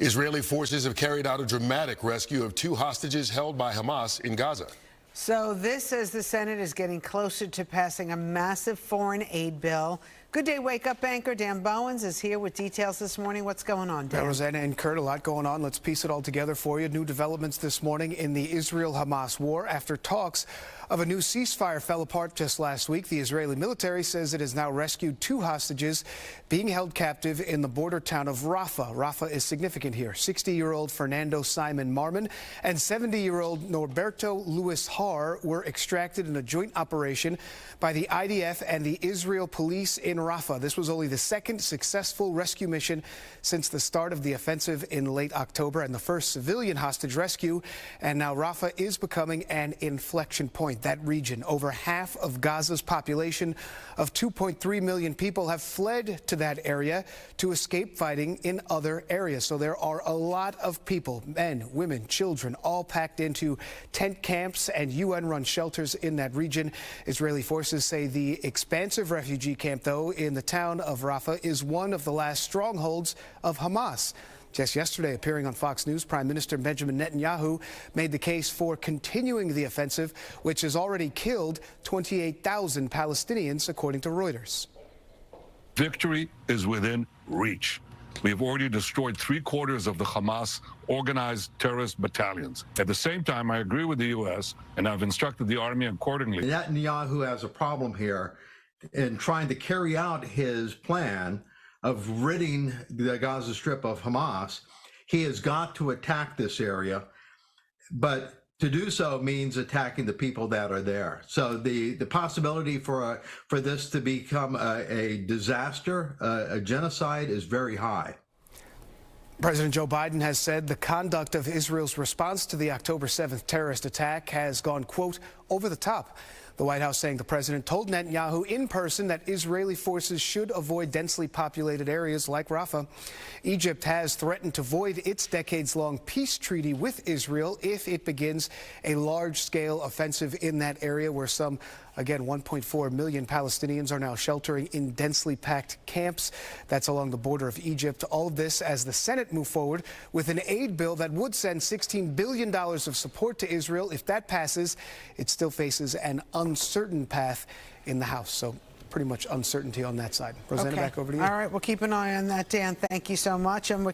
Israeli forces have carried out a dramatic rescue of 2 hostages held by Hamas in Gaza. So this, as the Senate is getting closer to passing a massive foreign aid bill. Good day, Wake Up anchor Dan Bowens is here with details this morning. What's going on, Dan? Rosanna and Kurt, a lot going on. Let's piece it all together for you. New developments this morning in the Israel-Hamas war after talks of a new ceasefire fell apart just last week. The Israeli military says it has now rescued 2 hostages being held captive in the border town of Rafah. Rafah is significant here. 60-year-old Fernando Simon Marman and 70-year-old Norberto Luis Har were extracted in a joint operation by the IDF and the Israel police in Rafah. This was only the second successful rescue mission since the start of the offensive in late October and the first civilian hostage rescue. And now Rafah is becoming an inflection point. That region, over half of Gaza's population of 2.3 million people have fled to that area to escape fighting in other areas. So there are a lot of people, men, women, children, all packed into tent camps and UN-run shelters in that region. Israeli forces say the expansive refugee camp, though, in the town of Rafah is one of the last strongholds of Hamas. Just yesterday, appearing on Fox News, Prime Minister Benjamin Netanyahu made the case for continuing the offensive, which has already killed 28,000 Palestinians, according to Reuters. Victory is within reach. We have already destroyed 3/4 of the Hamas organized terrorist battalions. At the same time, I agree with the U.S., and I've instructed the Army accordingly. Netanyahu has a problem here in trying to carry out his plan of ridding the Gaza Strip of Hamas. He has got to attack this area, but to do so means attacking the people that are there. So the possibility for this to become a disaster, a genocide, is very high. President Joe Biden has said the conduct of Israel's response to the October 7th terrorist attack has gone, quote, over the top. The White House saying the president told Netanyahu in person that Israeli forces should avoid densely populated areas like Rafah. Egypt has threatened to void its decades-long peace treaty with Israel if it begins a large-scale offensive in that area where some, again, 1.4 million Palestinians are now sheltering in densely packed camps. That's along the border of Egypt. All of this as the Senate moved forward with an aid bill that would send $16 billion of support to Israel. If that passes, it still faces an uncertain path in the House. So pretty much uncertainty on that side. Rosanna, back over to you. All right, we'll keep an eye on that, Dan. Thank you so much. And